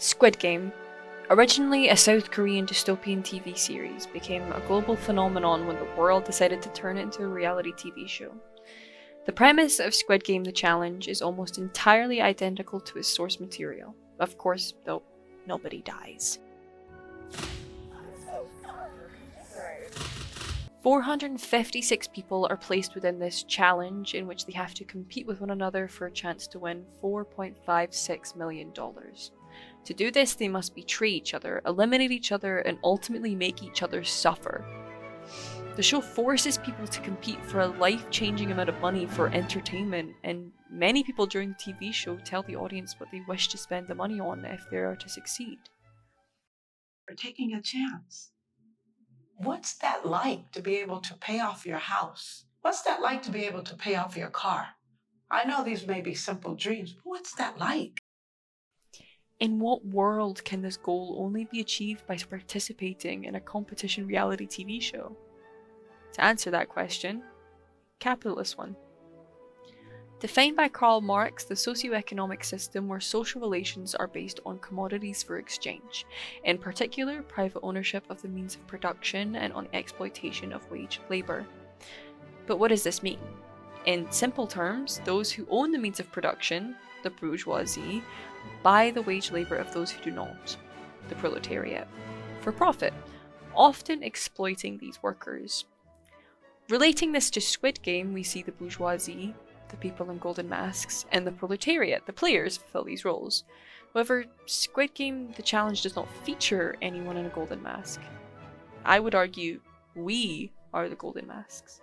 Squid Game, originally a South Korean dystopian TV series, became a global phenomenon when the world decided to turn it into a reality TV show. The premise of Squid Game the Challenge is almost entirely identical to its source material. Of course, though, nobody dies. 456 people are placed within this challenge, in which they have to compete with one another for a chance to win $4.56 million. To do this, they must betray each other, eliminate each other, and ultimately make each other suffer. The show forces people to compete for a life-changing amount of money for entertainment, and many people during the TV show tell the audience what they wish to spend the money on if they are to succeed. For taking a chance. What's that like to be able to pay off your house? What's that like to be able to pay off your car? I know these may be simple dreams, but what's that like? In what world can this goal only be achieved by participating in a competition reality TV show? To answer that question, capitalist one. Defined by Karl Marx, the socio-economic system where social relations are based on commodities for exchange, in particular private ownership of the means of production and on exploitation of wage labour. But what does this mean? In simple terms, those who own the means of production, the bourgeoisie, buy the wage labour of those who do not, the proletariat, for profit, often exploiting these workers. Relating this to Squid Game, we see the bourgeoisie, the people in golden masks, and the proletariat, the players, fulfill these roles. However, Squid Game the Challenge does not feature anyone in a golden mask. I would argue we are the golden masks.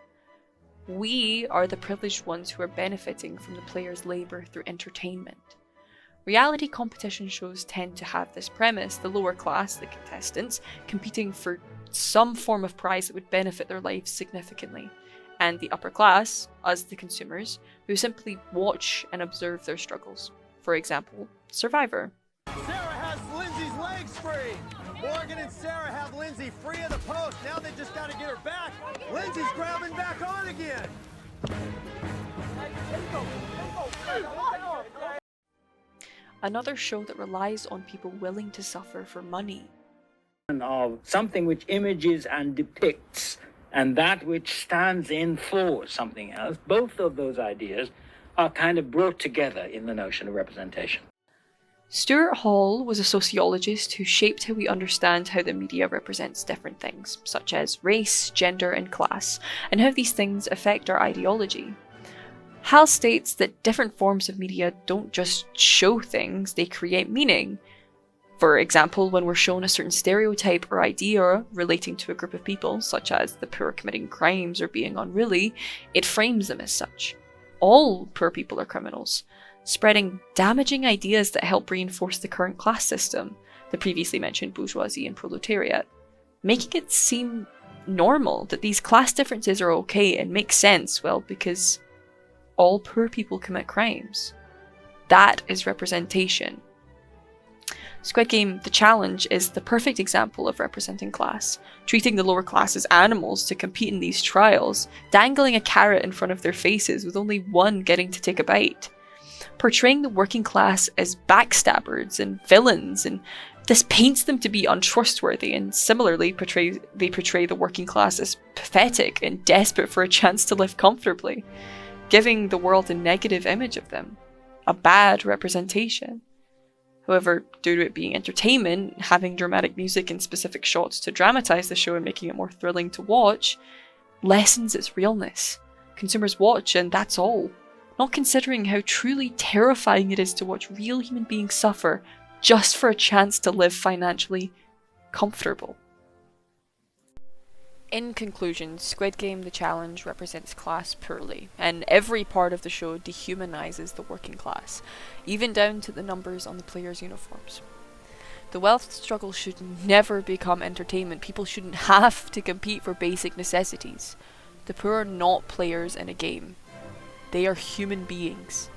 We are the privileged ones who are benefiting from the players' labour through entertainment. Reality competition shows tend to have this premise: the lower class, the contestants, competing for some form of prize that would benefit their lives significantly, and the upper class, us the consumers, who simply watch and observe their struggles. For example, Survivor. Sarah has Lindsay's legs free! Morgan and Sarah have Lindsay free of the post. Now they just gotta get her back. Lindsay's grabbing back on again! Another show that relies on people willing to suffer for money. Of something which images and depicts, and that which stands in for something else, both of those ideas are kind of brought together in the notion of representation. Stuart Hall was a sociologist who shaped how we understand how the media represents different things, such as race, gender, and class, and how these things affect our ideology. Hall states that different forms of media don't just show things, they create meaning. For example, when we're shown a certain stereotype or idea relating to a group of people, such as the poor committing crimes or being unruly, it frames them as such. All poor people are criminals, spreading damaging ideas that help reinforce the current class system, the previously mentioned bourgeoisie and proletariat, making it seem normal that these class differences are okay and make sense, well, because all poor people commit crimes. That is representation. Squid Game the Challenge is the perfect example of representing class, treating the lower class as animals to compete in these trials, dangling a carrot in front of their faces with only one getting to take a bite, portraying the working class as backstabbers and villains, and this paints them to be untrustworthy, and similarly they portray the working class as pathetic and desperate for a chance to live comfortably, giving the world a negative image of them, a bad representation. However, due to it being entertainment, having dramatic music and specific shots to dramatize the show and making it more thrilling to watch, lessens its realness. Consumers watch and that's all, not considering how truly terrifying it is to watch real human beings suffer just for a chance to live financially comfortable. In conclusion, Squid Game the Challenge represents class poorly, and every part of the show dehumanizes the working class, even down to the numbers on the players' uniforms. The wealth struggle should never become entertainment. People shouldn't have to compete for basic necessities. The poor are not players in a game. They are human beings.